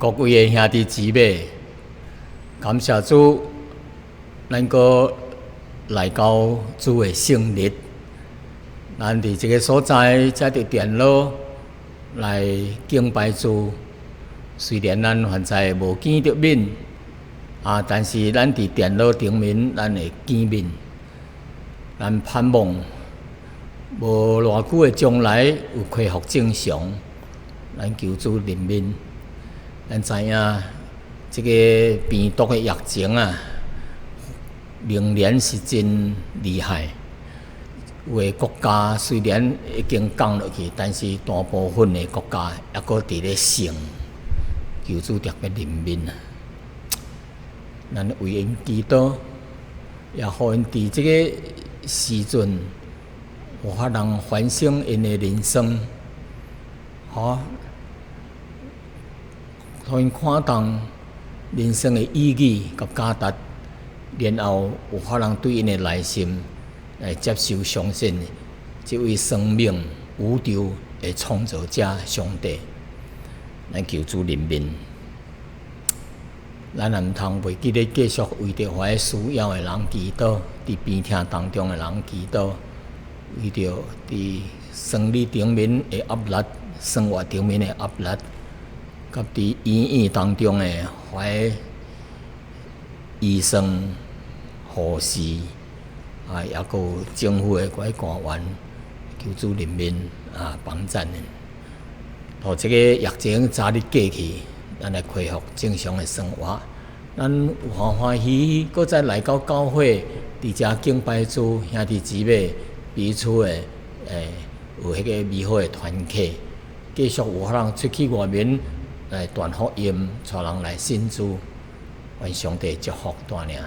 各位的兄弟姊妹，感谢主，咱个来到主的圣日，咱伫这个所在，才着电脑来敬拜主。虽然咱现在无见着面，但是咱伫电脑顶面，咱会见面。咱盼望无偌久的将来有恢复正常，咱求主怜悯。咱知影这个病毒的疫情仍然是真厉害。有的国家虽然已经降落去，但是大部分的国家还阁伫咧升。求主特别怜悯咱为因祈祷，也互因伫这个时阵有法通反省因的人生，互因看重人生的意义甲价值，然后有法通对因的内心来接受相信这位生命宇宙的创造者上帝。咱求主怜悯，咱也毋通袂记咧继续为着遐需要的人祈祷，伫病痛当中的人祈祷，为着伫生理顶面的压力、生活顶面的压力，甲伫医院当中的遐医生、护士也阁有政府的官员，求主怜悯帮赞的。互这个疫情早日过去，咱来恢复正常的生活。咱有欢欢喜喜，搁再来到教会，伫遮敬拜主，兄弟姊妹彼此的有迄个美好的团契，继续有法通出去外面来传福音，带人来信主，愿上帝祝福大领。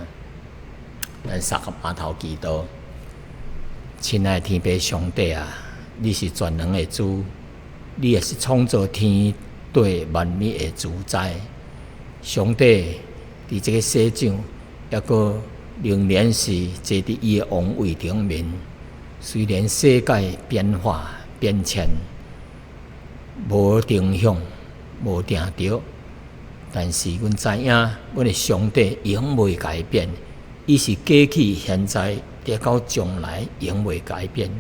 咱三个码头祈祷，亲爱的天父上帝你是全能的主。你也是创造天地万物的主宰，上帝伫这个世上，也阁仍然是坐伫伊的王位顶面。虽然世界变化变迁，无定向，无定着，但是阮知影，阮的上帝永袂改变。伊是过去、现在，直到将来，永袂改变。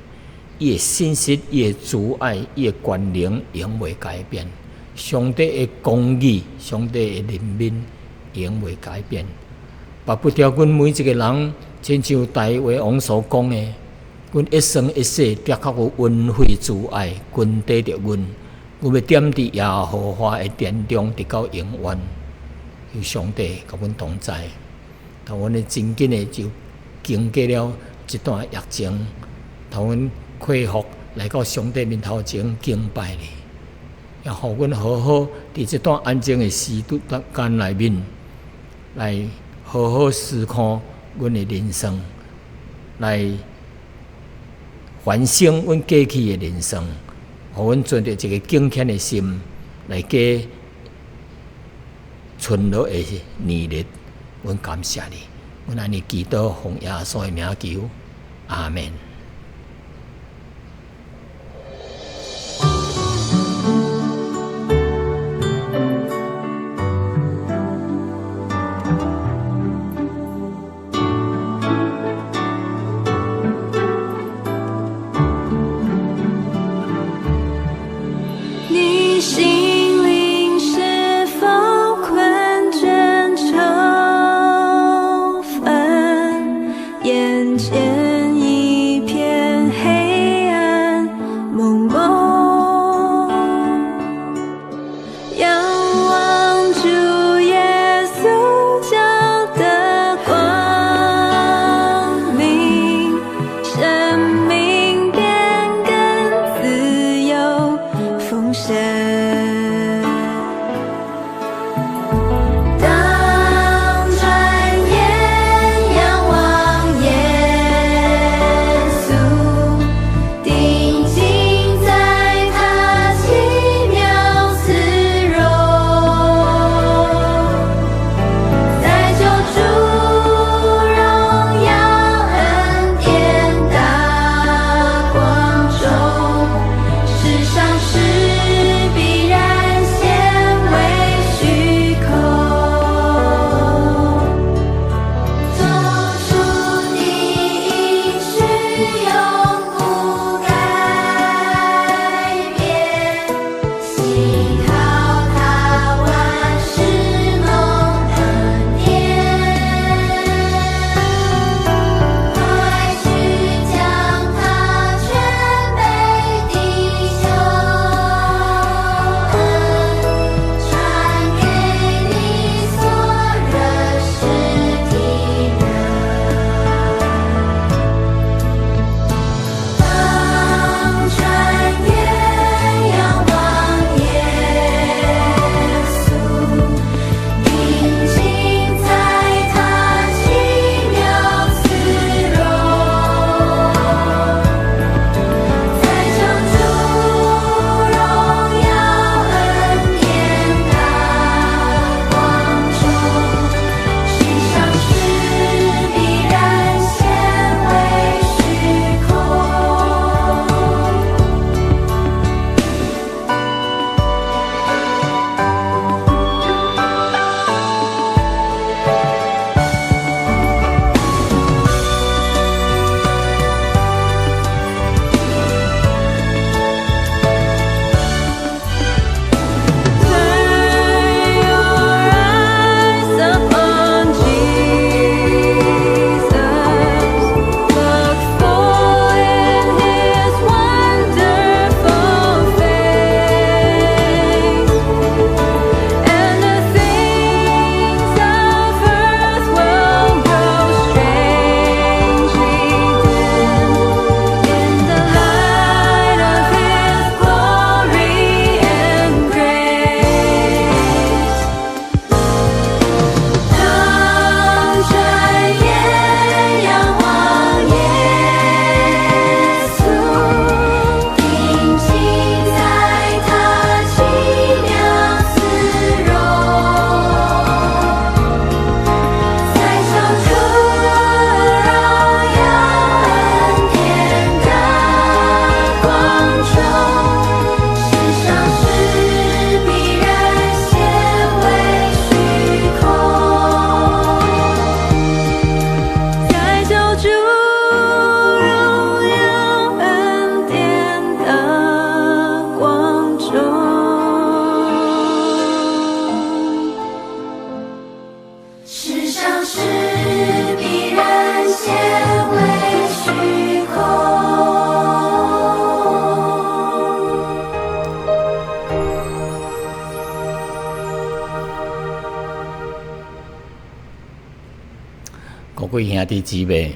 伊的信息、伊的慈爱、伊的权能永袂改变。上帝的公义、上帝的怜悯永袂改变。巴不得阮每一个人，亲像大卫王所讲的，阮一生一世得较有恩惠慈爱，均得着阮。阮要踮伫耶和华的殿中，直到永远。求上帝甲阮同在，甲阮的真紧的就经过了这段疫情，甲阮恢复来到上帝面头前敬拜你，也互阮好好伫这段安静的时间内面，来好好思考阮的人生，来反省阮过去的人生，互阮存着一个敬虔的心来过存落的年日。阮感谢你，阮安尼祈祷奉耶稣的名求，阿门。眼前一各位兄弟姊妹，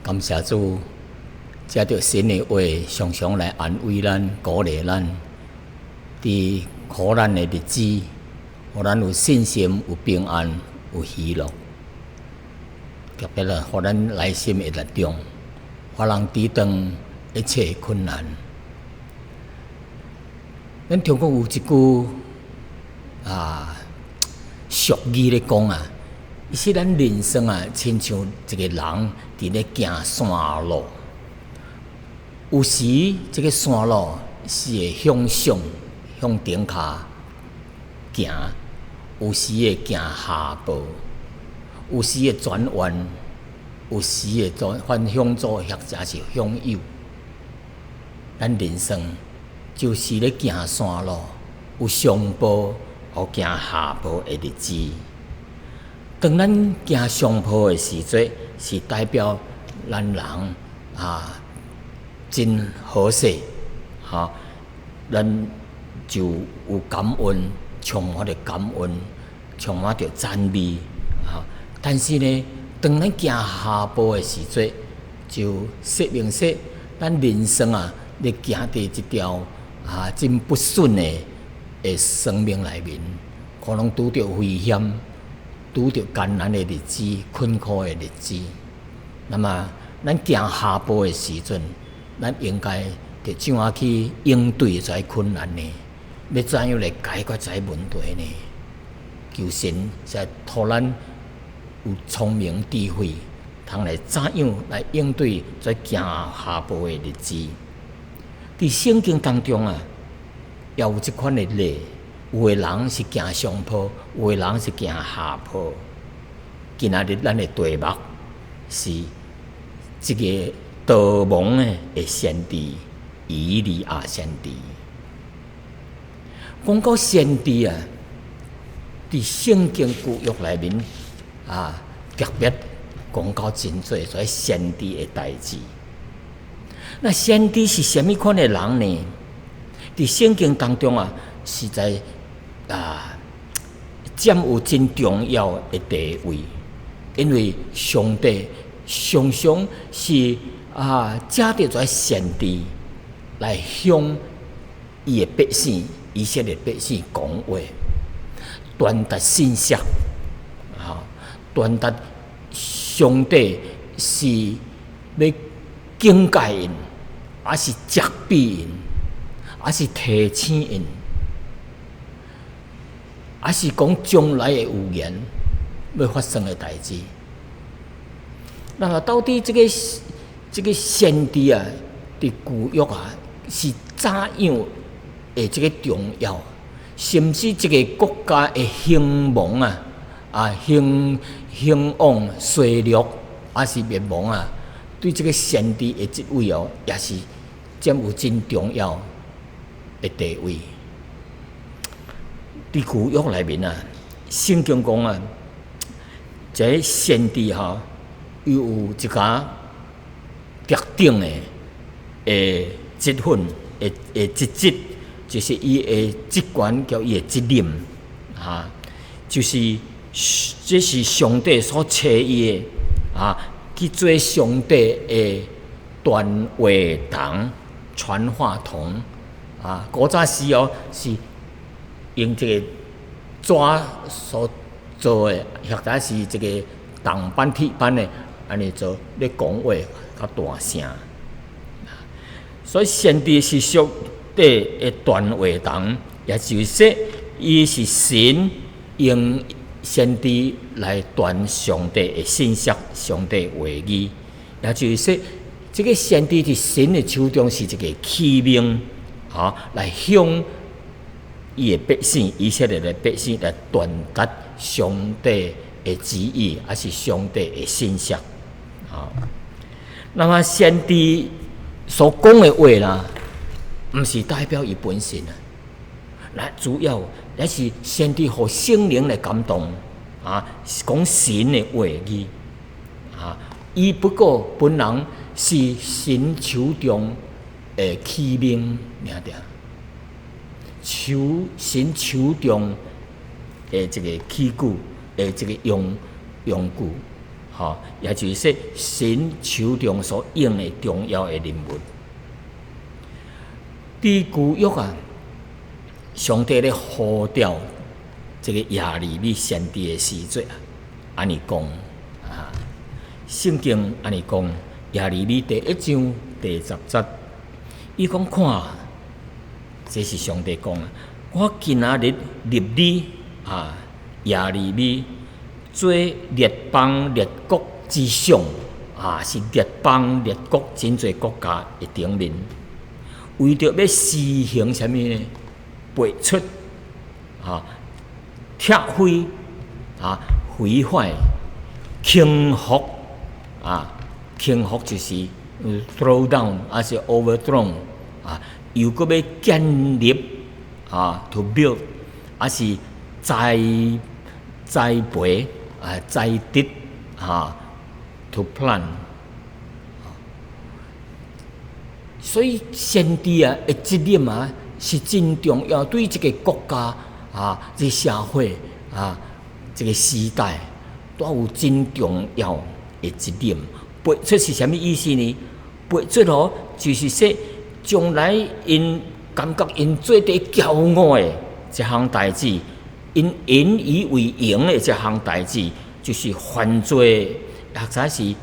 感谢主，借着神的话，常常来安慰咱、鼓励咱，伫苦难的日子，互咱有信心、有平安、有喜乐，特别là互咱内心的力量，互人抵挡一切困难。咱中国有一句俗语咧讲啊，伊说咱人生啊，亲像一个人伫咧行山路，有时这个山路是会向上向顶骹行，有时会行下坡，有时会转弯，有时会反向左或者是向右。咱人生就是咧行山路，有上坡，有行下坡的日子。当咱行上坡的时阵，是代表咱人真好势，咱就有感恩，充满着感恩，充满着赞美但是呢，当咱行下坡的时阵，就说明说咱人生咧行伫一条真不顺的生命内面，可能拄着危险，拄着艰难的日子、困苦的日子。那么，咱行下坡的时阵，咱应该着怎样去应对这些困难呢？要怎样来解决这些问题呢？求神才托咱有聪明智慧，通来怎样来应对这行下坡的日子。伫圣经当中也有这款的例，有的人是行上坡，有的人是行下坡。今仔日咱的题目是这个逃亡的先知以利亚先知。讲到先知伫圣经旧约内面特别讲到真侪所先知的代志。那先知是什么款的人呢？伫圣经当中实在占有真重要的地位，因为上帝常常是借着这先知来向伊的百姓、以色列百姓讲话，传达信息传达上帝是要警戒因，还是责备因，还是提醒因，还是讲将来的预言要发生的代志。那么到底这个先知伫旧约是怎样的这个重要？甚至这个国家的兴亡兴旺衰落，还是灭亡对这个先知的这位也是占有真重要的地位。伫旧约内面圣经讲这个先知又有一个特定的职分的职责，就是伊的职权叫伊的责任就是这是上帝所赐伊的去做上帝的传话筒、传话筒古早时是用这个纸所做的，或者是这个铜板、铁板的，安尼做咧讲话较大声。所以先知是上帝的传话筒，也就是说，伊是神用先知来传上帝的信息、上帝话语，也就是说，这个先知伫神的手中是一个器皿来向伊的百姓、以色列的百姓来传达上帝的旨意，还是上帝的信息那么先知所讲的话啦，不是代表伊本身主要也是先知互圣灵来感动讲神的话语伊不过本人是神手中的器皿神手中的这个器具的这个用具也就是说神手中所用的重要的人物。伫旧约啊，上帝咧呼召这个亚利米先知的时阵啊，安尼讲圣经安尼讲，亚利米第1章第10节，伊讲看，这是上帝讲啊，我今仔日立你亚利米做列邦列国之上是列邦列国真侪国家的顶面，为着要施行什么呢？培出拆毁毁坏、倾覆倾覆就是 throw down， 还是 overthrow 又搁要建立to build， 还是栽培栽植to plant。所以先知的责任是真重要，对这个国家这个社会这个时代都有真重要的责任。培出是什么意思呢？培出就是说，将来因感觉因做得骄傲的这项代志，因引以为荣的这项代志，就是犯罪，或者是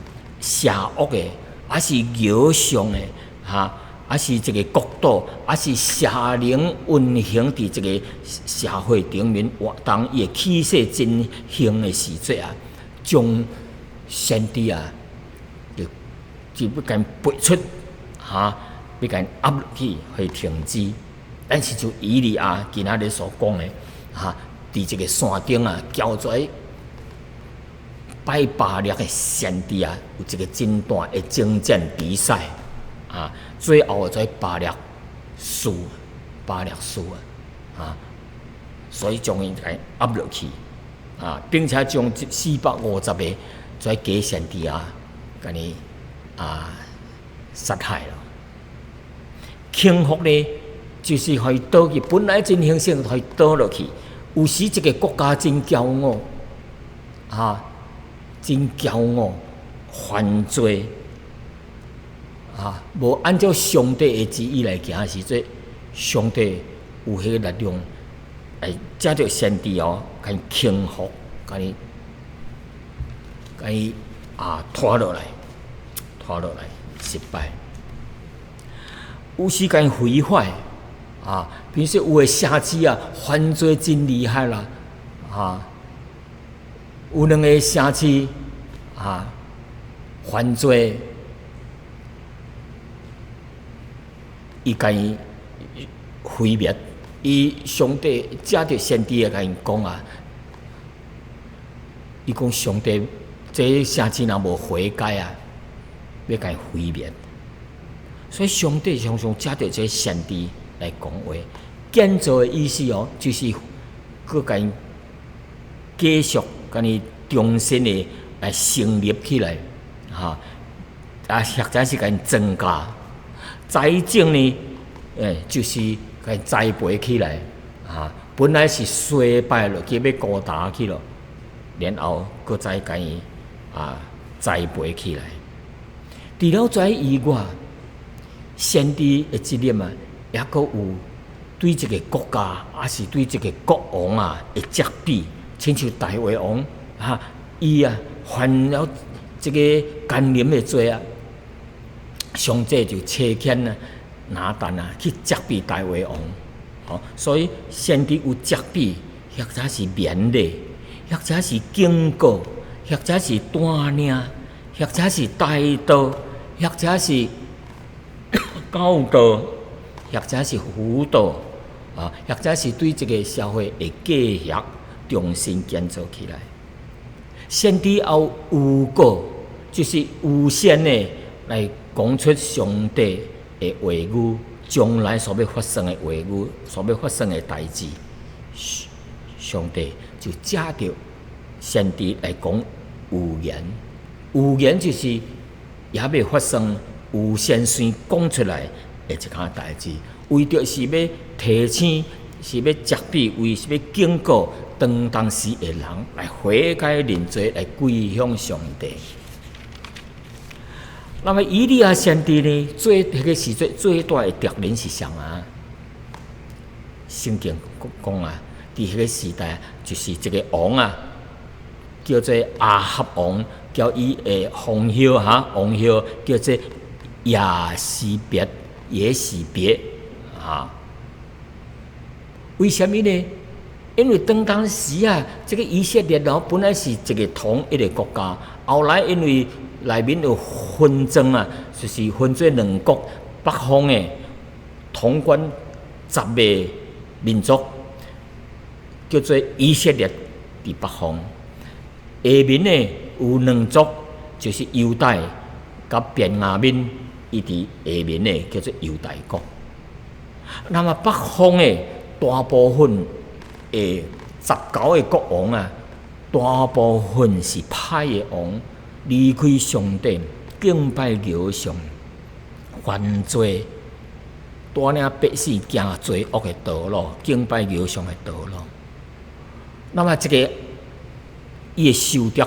邪恶的，还是摇上的还是这个国度，还是邪灵运行伫这个社会顶面活动，伊的气势真兴的时阵将先知就要甲培出要甲压落去，去停止。但是就以利亚今仔日所讲的伫这个山顶交出拜巴力的先知有一个真大的征战比赛最后在巴力输所以将伊甲压落去并且将450个在假先知甲你杀害了。倾覆呢，就是互伊倒去，本来真兴盛，互伊倒落去。有时一个国家真骄傲真骄傲，犯罪无按照上帝的旨意来行时阵，上帝有迄个力量来借着先知甲伊倾覆，甲伊拖落来失败。有时间毁坏比如说有的社区犯罪真厉害啦有2个社区犯罪，伊甲伊毁灭，伊上帝借着先知甲因讲伊讲上帝这社区若无悔改要甲伊毁灭。所以上帝常常借着这先知来讲话，建造的意思就是佮甲因继续甲你重新的来成立起来或者是甲因增加。栽种呢就是甲因栽培起来本来是衰败落去要高大去了，然后佮再甲伊栽培起来。除了这以外，先知的责任也佫有对这个国家，还是对这个国王的责备，亲像大卫王伊犯了这个奸淫的罪上帝就差遣拿单去责备大卫王。所以先知有责备，或者是勉励，或者是警告，或者是带领，或者是带导，或者是教导，或者是辅导或者是对这个社会的继续重新建造起来。先知有预告，就是预先的来讲出上帝的话语，将来所要发生的话语，所要发生的代志，上帝就借着先知来讲预言。预言就是也要发生，有先先讲出来的一项代志，为着是要提醒是要责备，为是要警告当时的人来悔改认罪，来归向上帝。那么以利亚先知呢，迄个时阵最大的敌人是啥啊？圣经讲啊，伫迄个时代就是一个王啊，叫做亚哈王，叫伊的封号王号叫做耶洗别啊。为什么呢？因为当时啊，这个以色列本来是一个统一的国家，后来因为内面有纷争啊，就是分做两国，北方的统管10个民族，叫做以色列伫北方；下面呢有2族，就是犹大甲便雅悯，伊伫下面呢叫做犹大国。那么北方的大部分的19个国王啊，大部分是歹的王，离开上帝，敬拜偶像，犯罪，带领百姓行罪恶的道路，敬拜偶像的道路。那么这个伊的仇敌，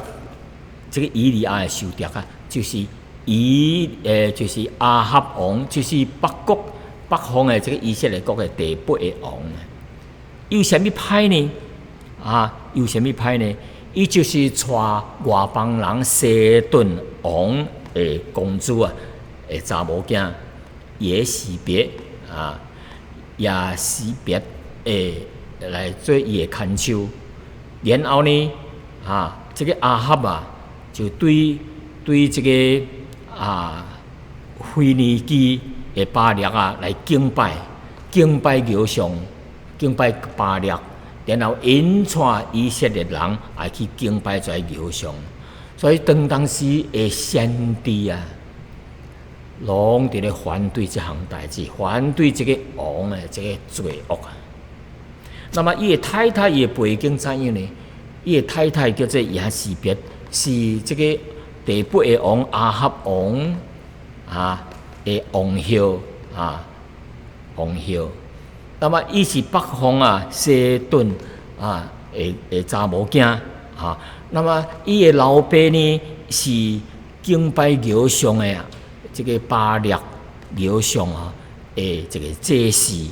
这个以利亚的仇敌啊，就是就是亚哈王，就是北方的这个以色列国的第8个王。有啥物歹呢？有啥物歹呢？伊就是带外邦人西顿王的公主啊，的查某囝耶洗别来做伊的看守。然后呢，这个亚哈啊，就对这个腓尼基的巴力啊来敬拜偶像。敬拜巴力，然后引带以色列人来去敬拜这偶像，所以当时的先知啊，拢伫咧反对这项代志，反对这个王的这个罪恶啊。那么伊的太太，伊的背景怎样呢？伊的太太叫做耶洗别，是这个第8个王亚哈王的王后。那么伊是北方西顿的查某囝那么伊的老爸呢是敬拜偶像的这个巴力偶像的这个祭司，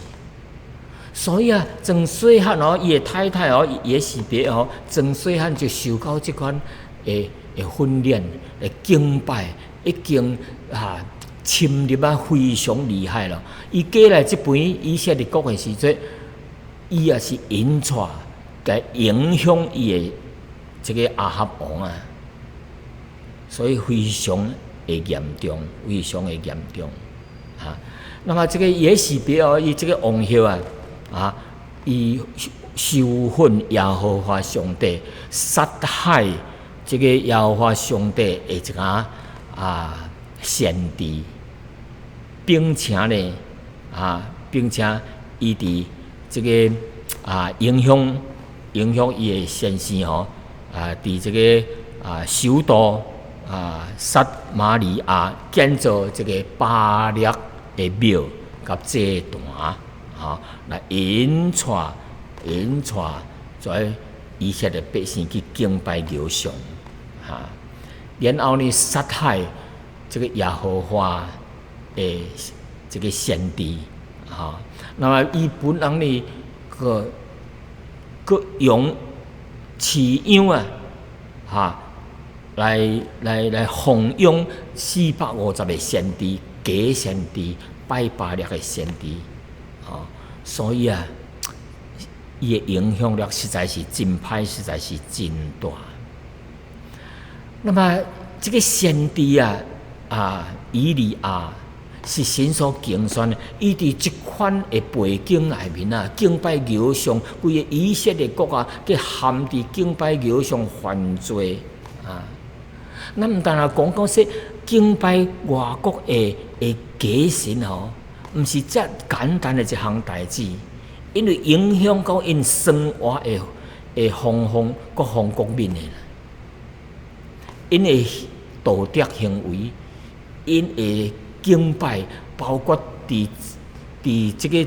所以从细汉伊的太太也是别从细汉就受到这款的训练，来敬拜，已经侵入非常厉害了。伊过来这边以色列国的时阵，伊也是引带来影响伊的这个亚哈王啊，所以非常的严重，非常的严重那么这个也是别伊这个王后伊受恨耶和华上帝，杀害这个耶和华上帝的一个先知。并且呢，伊伫这个影响伊的先生伫这个首都撒玛利亚建造这个巴力的庙甲祭坛来引带在以色列百姓去敬拜偶像然后呢杀害这个耶和华的这个先知那么伊本人呢个用饲养来奉养450个先知，假先知，拜巴力的先知所以伊的影响力实在是真歹，实在是真大。那么这个先知以利亚是神所拣选的，伊伫这款的背景内面敬拜偶像，规个以色列国去陷伫敬拜偶像犯罪咱毋但讲说敬拜外国的假神毋是遮简单的一项代志，因为影响到因生活的各方各面的，因的道德行为，因的敬拜，包括伫这个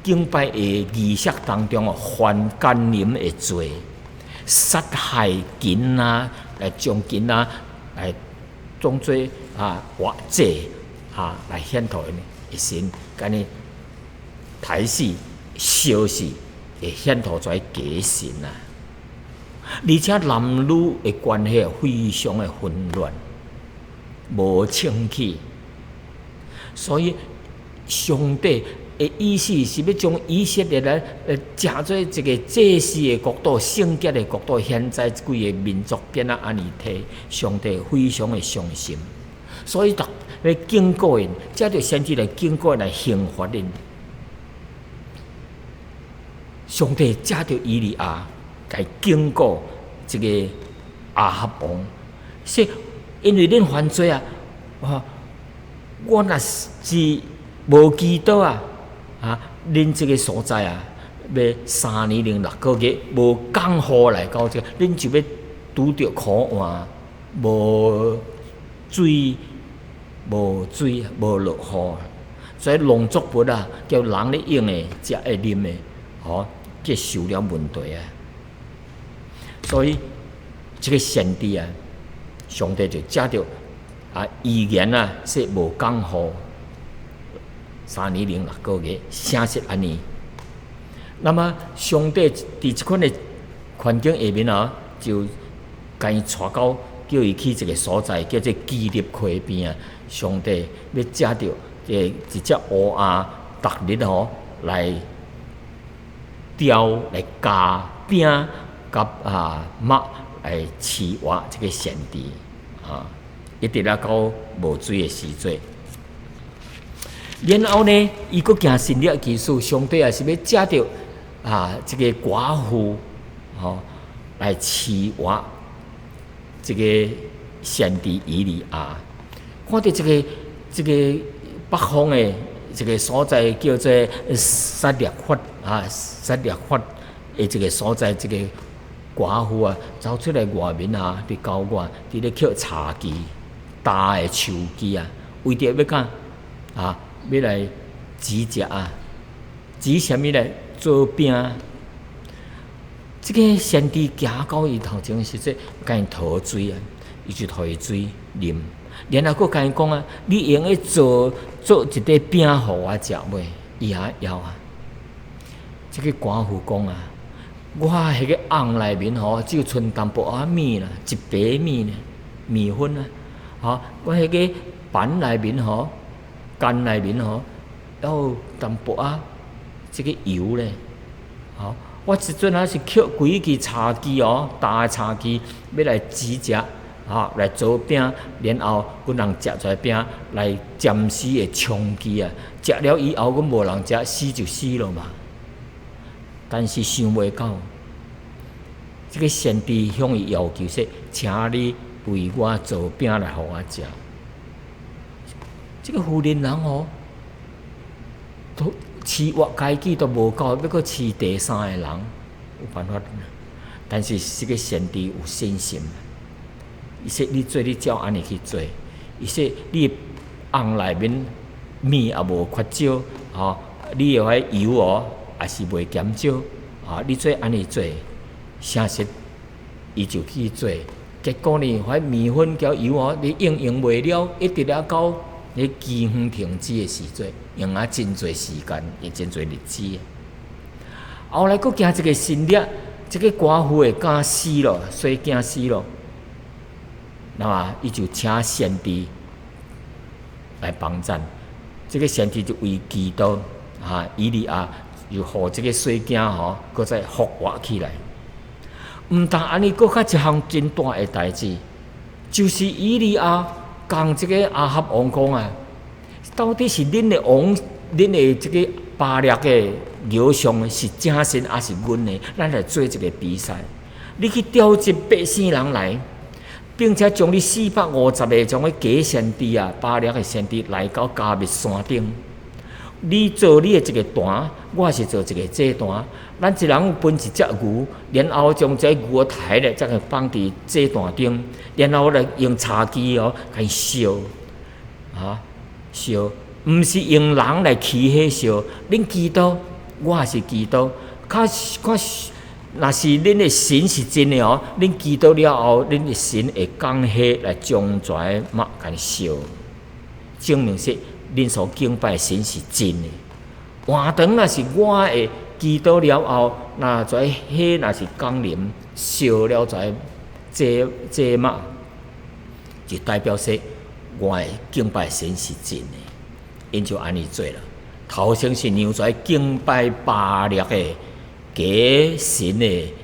敬拜的仪式当中犯奸淫的罪，杀害囡仔，来将囡仔来当作活祭来献托的神，甲你杀死、烧死，会献托做假神啊！而且男女的关系非常的混乱，无清气，所以上帝的意思是要将以色列来正做一个祭祀的国度、圣洁的国度。现在几个民族变啊安尼体，上帝非常的伤心，所以来警告因，才着先至来警告来刑罚因。上帝才着以利亚来警告这个亚哈王，说因为恁犯罪我若是无祈祷恁这个所在要3年零6个月无降雨来到这，恁就要拄着苦患，无水、无落雨，所以农作物叫人咧用的、食的、啉的，皆受了问题啊。所以这个先知上帝就借着预言说无降雨，3年零6个月，写实安尼。那么上帝伫这款的环境下面就甲伊带到，叫伊去一个所在，叫做基立溪边上帝要借着一只乌鸦，逐日来雕来加饼，甲肉来饲活这个先知一直到无水的时阵。然后呢，伊佫行神力技术，上帝是要借着这个寡妇来饲活这个先知以利亚。看到这个北方的这个所在叫做撒勒法的这个所在，这个寡妇走出来外面伫郊外，伫咧捡茶枝、大的树枝为着要干要来煮食煮什么来做饼。这个先知行到伊头前时阵，甲伊讨水伊就讨伊水啉，然后佫甲伊讲你用做一块饼互我食袂？伊也要这个寡妇讲我迄个瓮内面只有剩淡薄米啦，一白米呢，米粉我迄个盘内面干内面有淡薄这个油咧，我一阵是捡几支茶枝大的茶枝要来煮食来做饼，然后阮人食出来饼来暂时的充饥食了以后，阮无人食，死就死了嘛。但是想袂到，这个先知向伊要求说：“请你为我做饼来互我食。”这个妇人都饲活家己都无够，要搁饲第三个人，有办法。但是这个先知有信心，伊说：“你做，你照安尼去做。”伊说：“你瓮内面米也无缺少，你有迄油也是袂减少，你做安尼做，诚实伊就去做。结果呢，迄米粉交油你用袂了，一直了到你饥荒停止的时阵，用真侪时间，用真侪日子。后来佫行一个新历，这个寡妇会惊死了，所以惊死了。那么伊就请先知来帮衬，这个先知就为祈祷以利亚就互这个水囝搁再复活起来。毋但安尼，搁较一项真大的代志，就是以利亚讲这个亚哈王讲到底是恁的王，恁的这个巴力的偶像是正神还是阮的？咱来做一个比赛，你去召集百姓人来，并且将你450个种个假先知巴力的先知来到迦密山顶。你做你的一个坛，我是做一个祭坛。咱一人分一只牛，然后将这牛抬来，再去放伫祭坛顶，然后来用茶枝来烧烧，毋是用人来起火烧。恁祈祷，我是基督。看，若是恁的神是真的哦，恁基督了后，恁的神会降下来将跩肉甲你烧，证明说恁所敬拜的神是真的。换当若是我的基督了后，那跩火若是降临烧了跩这肉，就代表说我的敬拜神是真的。因就安尼做了。头先是让跩敬拜巴力的假神的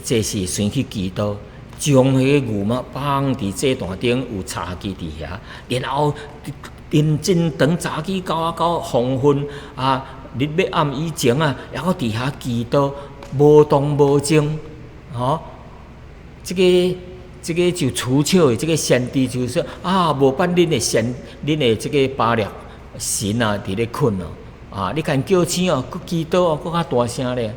祭司先去基督，将迄个牛肉放伫祭坛顶有茶几伫遐，然后认真等早起到黄昏日要暗以前然后伫遐祈祷，无动无静，这个就除笑的这个先知就说无办恁的这个巴力神伫咧困你敢叫醒佮祈祷佮较大声咧，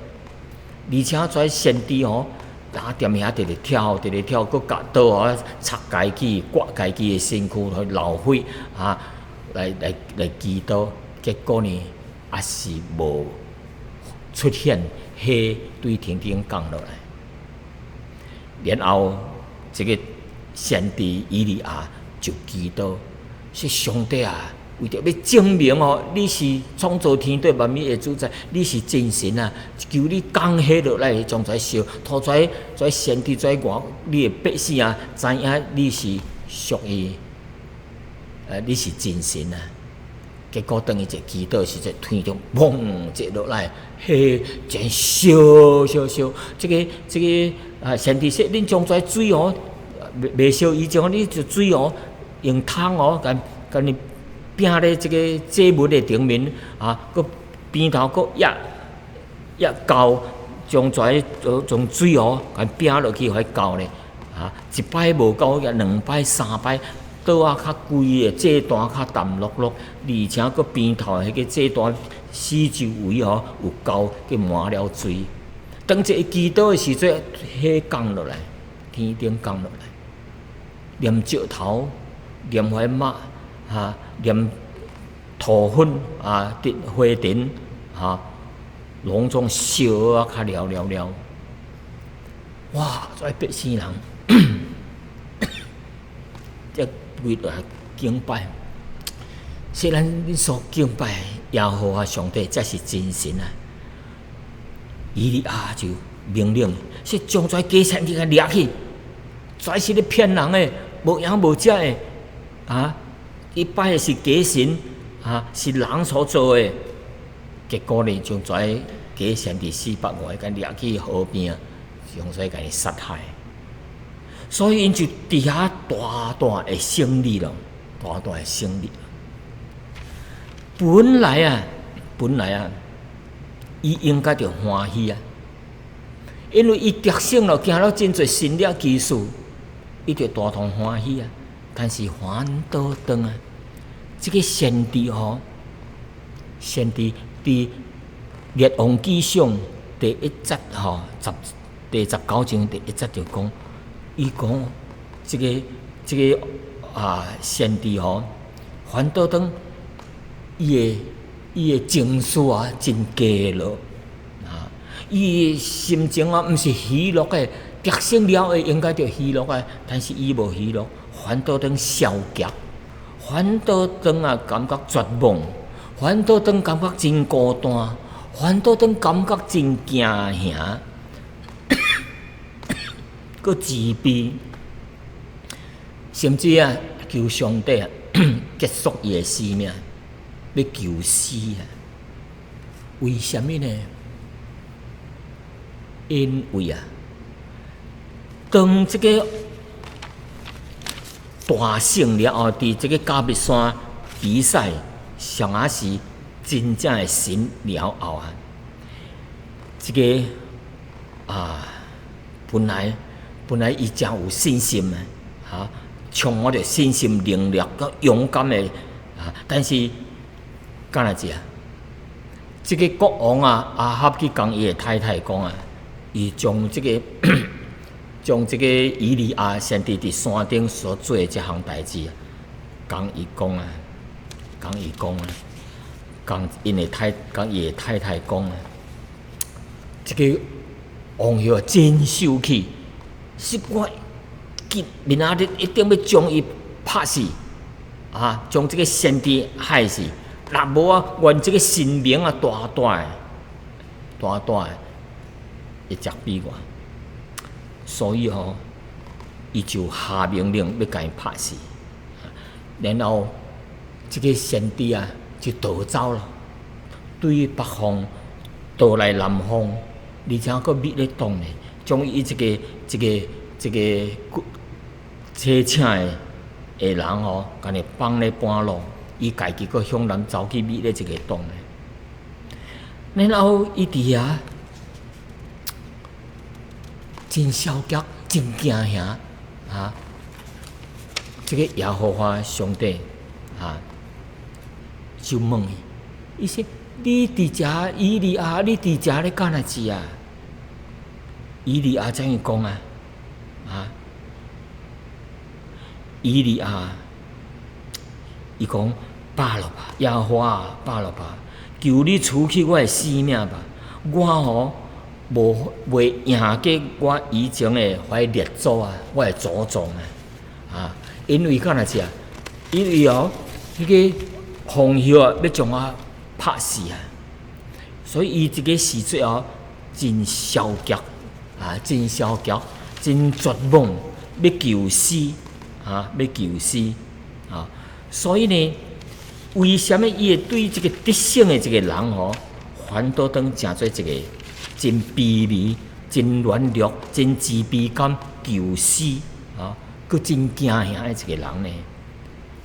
而且跩先知踮遐直跳，佮夹刀插家己、刮家己的身躯去流血来祈祷，结果呢也是无出现火对天顶降落来，然后这个先知以利亚就祈祷说：上帝啊！为着要证明你是创造天地万物的主宰，你是真神求你降下落来，将跩烧，拖跩先知你的百姓知影你是属于你是真神结果当伊一祈祷时，在天中砰一落来，真烧。这个先知说：恁将跩水未烧以前，你就水用汤甲你。拼咧这个祭物的顶面佮边头佮压高，将跩从水甲拼落去，互伊高咧一摆无够，也两摆、三摆，倒较贵的祭坛较淡落落，而且佮边头迄个祭坛四周围有高，佮满了水。当这祈祷的时阵，火降落来，天顶降落来，念石头，念迄肉念土粉伫花田拢总烧较了，哇！跩百姓人，这为来敬拜，虽然恁所敬拜耶和华上帝才是真神以利亚就命令说：将跩假先知掠去，跩是咧骗人的，无养无食的伊拜的是假神是人所做的。结果呢，将跩假先知400个，甲掠去河边，将跩甲伊杀害。所以因就伫遐大大的胜利了，大大的胜利。本来伊应该着欢喜因为伊得胜了，行了真侪神力奇事，伊着大同欢喜但是反倒当这个先知先知伫列王纪上第1节第19章第1节就讲，伊讲这个先知反倒当伊的情绪真低落伊的心情毋是喜乐的，得胜了的应该着喜乐但是伊无喜乐，反倒当消极，反倒当感觉绝望，反倒当感觉真孤单，反倒当感觉真惊吓，佮自卑，甚至求上帝结束伊的生命，要求死为什么呢？因为当这个大胜了后，伫这个加密山比赛上是真正的神了后这个本来伊真有信心充满着信心、能力、佮勇敢的但是干哪子这个国王阿哈去讲伊的太太讲伊将这个以利亚先知伫山顶所做的这项代志，讲伊因的太太讲这个王爷真生气，是我今明仔日一定要将伊拍死，将这个先帝害死。若无啊，愿这个神明啊，大会责备我。所以伊就下命令要甲伊拍死。然后这个先帝啊，就逃走了，对北方逃来南方，而且佫灭咧党呢，将伊这个车请的人甲伊放咧半路，伊家己佫向南走去灭咧一个党呢。然后伊伫遐真消极，真惊吓这个耶和华上帝就问伊说：“你伫遮以利亚，你伫遮咧干哪子啊？”以利亚怎样讲以利亚伊讲：“罢了吧，耶和华，罢了吧，求你除去我的性命吧！我袂赢过我以前的迄列祖我的祖宗因为干哪子因为迄个风险要将我拍死所以伊这个时节真消极真消极，真绝望，要求死要求死所以呢，为什么伊会对这个得胜的这个人反倒当成做一个真卑微、真软弱、真自卑感、求死佫真惊吓的一个人呢？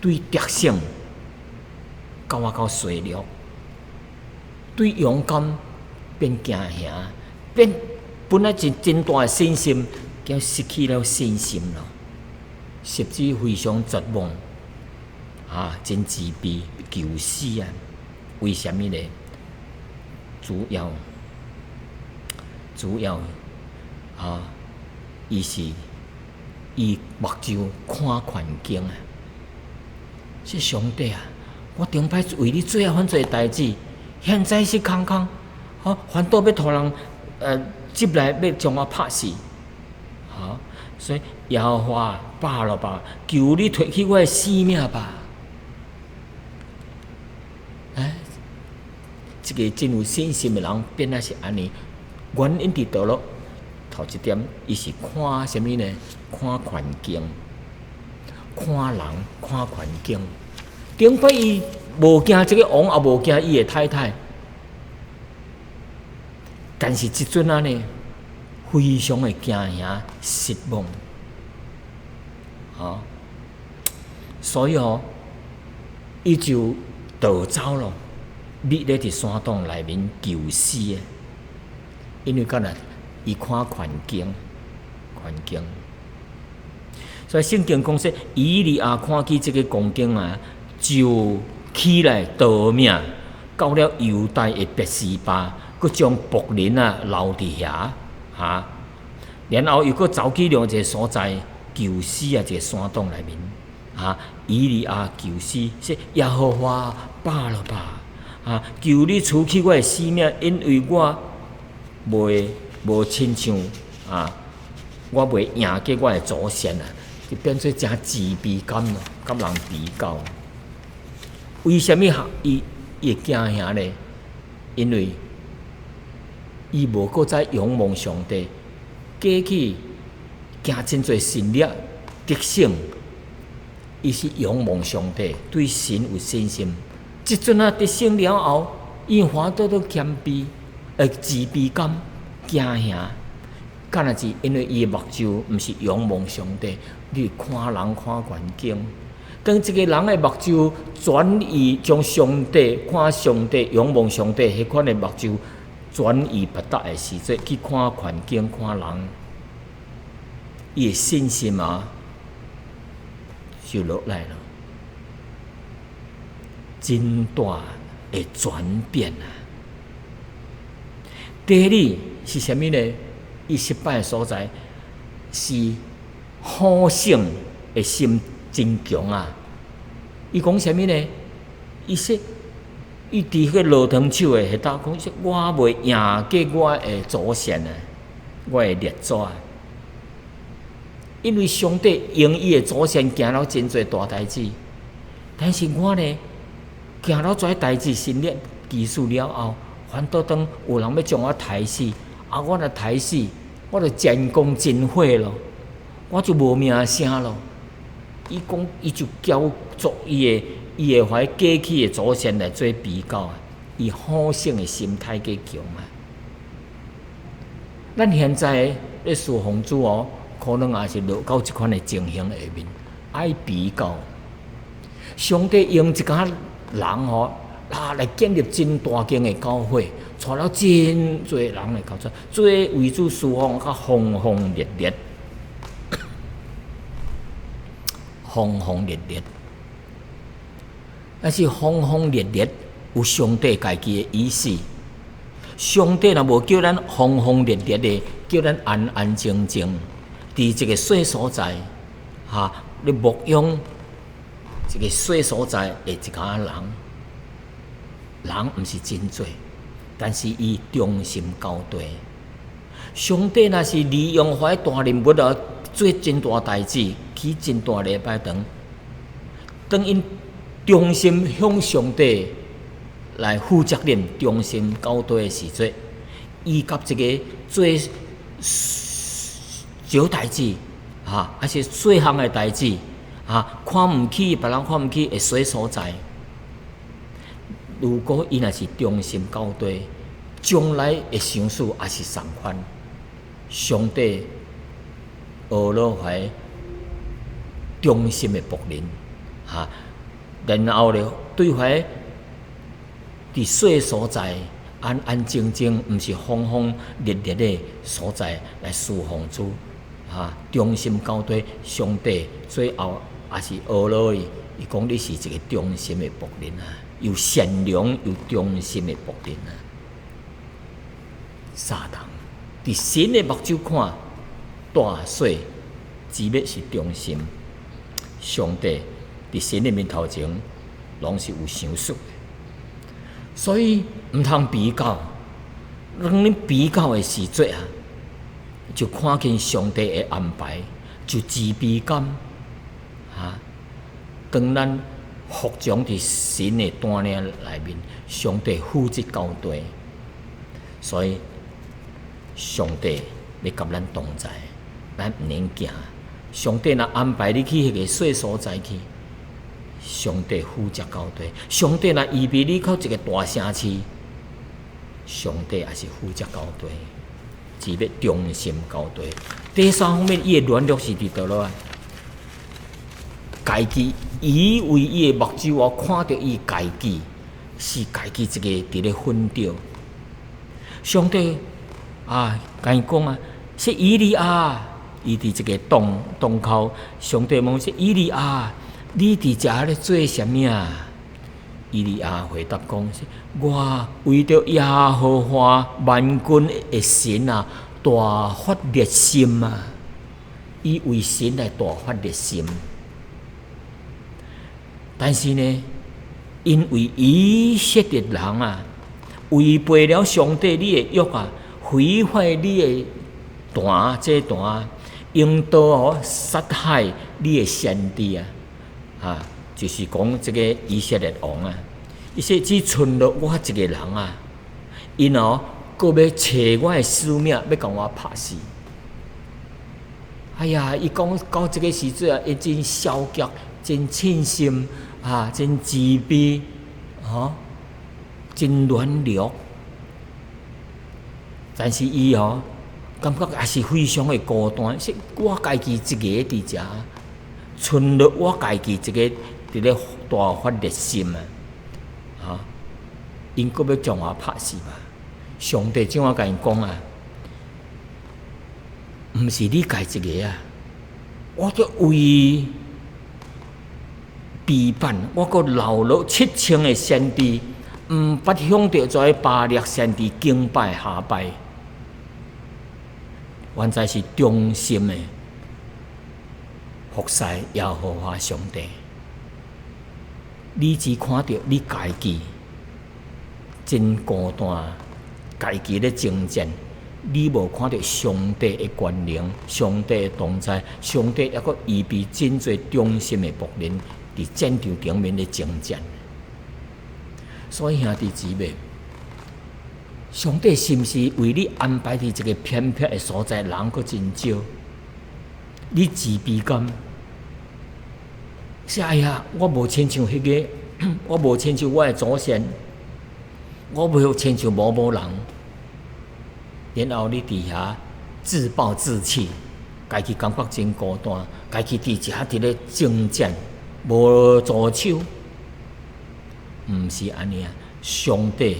对得胜到我到衰弱，对勇敢变惊吓，变本来是真大的信心，竟失去了信心了，甚至非常绝望真自卑、求死为什么呢？主要伊是伊目睭看环境是上帝我顶摆为你做遐侪代志，现在是空反倒要互人接来要将我拍死所以耶和华罢了吧，求你脱去我的性命吧。这个真有信心的人变啊是安尼，原因伫倒落头一点，伊是看什么呢？看环境，看人，看环境。顶摆伊无惊这个王，也无惊伊的太太，但是即阵呢，非常的惊吓、失望所以伊就逃走了。灭咧伫山洞内面求死因为干哪伊看环境，所以圣经讲说，以利亚看见这个光景就起来逃命，到了犹大的别是巴，佮将仆人留伫遐然后又佮走去另一个所在求死一个山洞内面以利亚求死说：“耶和华罢了吧。”求你除去我的性命，因为我无亲像我袂赢过我的祖先就变做真自卑感咯，甲人比较。为什么伊会惊吓呢？因为伊无搁再仰望上帝，过去行真侪神力得胜，伊是仰望上帝，对神有信心。即阵得胜了后，伊反倒都谦卑，自卑感、惊吓，干那是因为伊的目睭毋是仰望上帝，你看人看环境。当一个人的目睭转移，将上帝看上帝、仰望上帝迄款的目睭转移别搭的时阵，去看环境、看人，伊的信心就落来了。真大的转变第二是什么呢？伊失败的所在是好胜的心真强伊讲什么呢？伊说：“伊伫迄个罗汤手诶迄搭讲说，我袂赢过我诶祖先啊，我诶列祖啊。因为上帝用伊诶祖先行了真侪大代志，但是我呢，行了遮代志，心力技术了后，反倒当有人要将我杀死，啊，我若杀死，我就前功尽毁咯，我就无名声咯。伊讲，伊就叫做伊会怀过去诶祖先来做比较啊，伊好胜诶心态较强啊。咱现在咧侍奉主哦，可能也是落到即款诶情形下面，爱比较。上帝用一家人哦，来建立真大间诶教会，带了真侪人来教出，做为主侍奉较轰轰烈烈。轰轰烈烈，但是轰轰烈烈有上帝家己的意思。上帝若无叫咱轰轰烈烈的，叫咱安安静静，伫一个小所在，咧牧养一个小所在的一家人，人毋是真多，但是伊忠心交对。上帝若是利用怀大人物啊，做真大代志，起真大礼拜堂，当因忠心向上帝来负责任、忠心交对的时阵，伊甲一个做小代志还是细项的代志看毋起别人看毋起的小所在，如果伊若是忠心交对，将来的相事也是同款。上帝学了怀忠心的仆人然后咧对怀伫小所在安安静静，毋是轰轰烈烈的所在来侍奉主忠心交对。上帝最后也是学了伊讲你是一个忠心的仆人又善良又忠心的仆人撒旦伫神的目睭看，大小只要是忠心，上帝伫神的面头前，拢是有想数。所以毋通比较，当恁比较的时阵就看见上帝的安排，就自卑感当咱服从伫神的带领内面，上帝负责交代，所以上帝要甲咱同在，咱毋能行。上帝若安排你去迄个小所在去，上帝负责交代；上帝若预备你到一个大城市，上帝也是负责交代，只要忠心交代。第三方面，伊的软弱是伫倒落啊？家己，伊为伊的目睭看到伊家己是家己一个伫咧奋斗。上帝甲伊讲是以利亚，伊伫一个洞口，上帝问说：以利亚，你伫遮咧做啥物啊？以利亚回答讲：我为着耶和华万军的神大发热心伊为神来大发热心。但是呢，因为以色列人违背了上帝你的约毁坏你的这段，用刀杀害你的先知就是讲这个以色列王伊说只剩了我一个人因阁要找我的性命，要将我拍死。哎呀，伊讲到这个时阵伊真消极，真凊心真自卑真软弱。但是伊感觉也是非常的孤单，说我家己一个伫遮，剩了我家己一个伫咧大发热心因阁要将我拍死吧？上帝怎甲因讲毋是你家一个我则为背叛，我阁留了7000个先知，毋捌向着遮巴力先知敬拜下拜。原在是忠心的服侍耶和华上帝。你只看到你家己真孤单，家己咧征战，你无看到上帝的权能、上帝的同在、上帝还阁预备真侪忠心的仆人伫战场顶面咧征战。所以兄弟姊妹，上帝是毋是为你安排伫一个偏僻的所在，人阁真少？你自卑感？是哎呀，我无亲像迄个，我无亲像我的祖先，我无亲像某人。然后你伫遐自暴自弃，家己感觉真孤单，家己伫遮伫咧征战，无助手。毋是安尼啊！上帝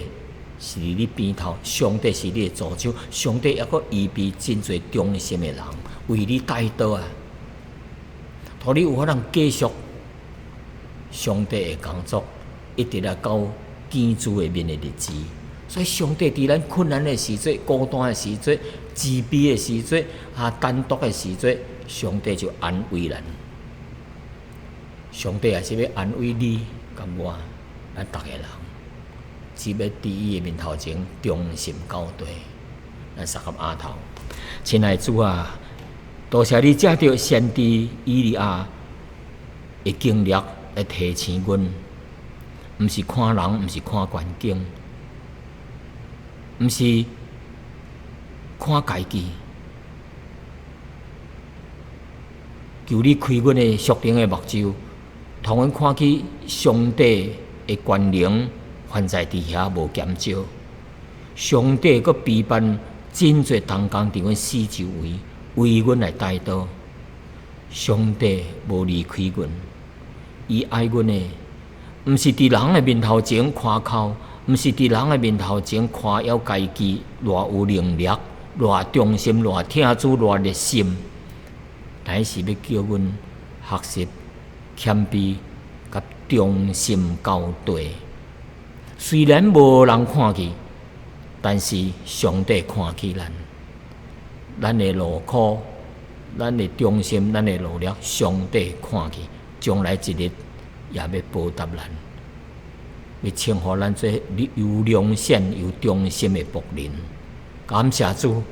是伫你边头，上帝是你的助手，上帝还阁预备真侪忠心的人为你带导啊，互你有法通继续上帝的工作，一直来到见主的面的日子。所以，上帝伫咱困难的时阵、孤单的时阵、自卑的时阵、单独的时阵，上帝就安慰咱。上帝也是要安慰你，甲我。咱逐个人，只要伫伊的面头前忠心到底。咱三合阿头，亲爱的主啊，多谢你借着先知以利亚的经历来提醒阮，毋是看人，毋是看环境，毋是看家己，求你开阮的属灵的目睭，通阮看去上帝的权能还在伫遐无减少，上帝阁陪伴真侪同工伫阮四周围，为阮来带导。上帝无离开阮，伊爱阮的，毋是伫人的面头前夸口，毋是伫人的面头前夸耀家己偌有能力、偌忠心、偌听主、偌热心，乃是要叫阮学习谦卑。甲忠心交对，虽然无人看去，但是上帝看起咱。咱的劳苦，咱的忠心，咱的努力，上帝看去，将来一日也要报答咱，要称呼咱做有良善、有忠心的仆人。感谢主，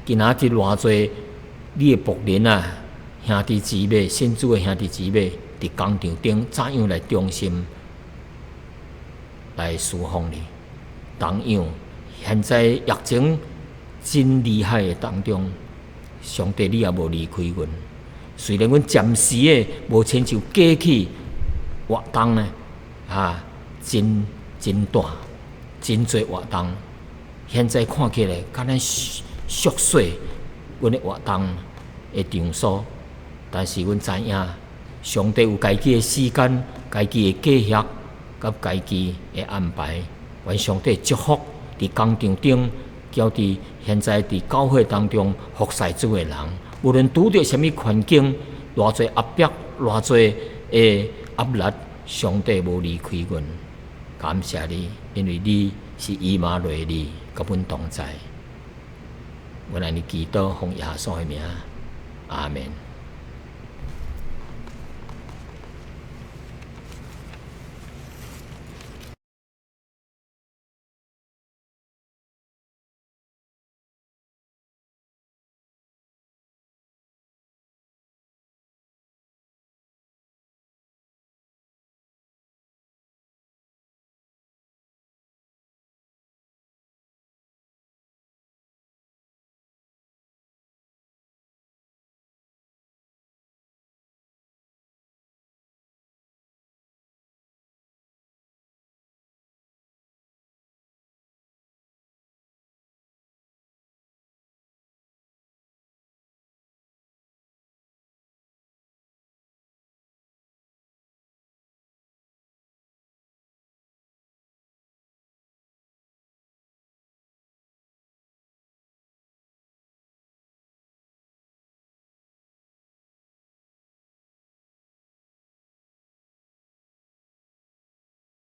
今仔日偌侪你的仆人啊，兄弟姊妹，信主的兄弟姊妹。伫工场顶怎样来忠心来侍奉你？同样，现在疫情真厉害的当中，上帝你也无离开阮。虽然阮暂时的无亲像过去活动呢，真大，真侪活动。现在看起来，敢若缩小阮的活动的场所，但是阮知影。上帝有家己的时间、家己的计划、甲家己的安排，愿上帝祝福伫工场顶，叫伫现在伫教会当中服侍主的人，无论拄着什么环境、偌侪压迫、偌侪的压力，上帝无离开阮。感谢你，因为你是以马内利，甲阮同在。我来你祈祷，奉耶稣的名，阿门。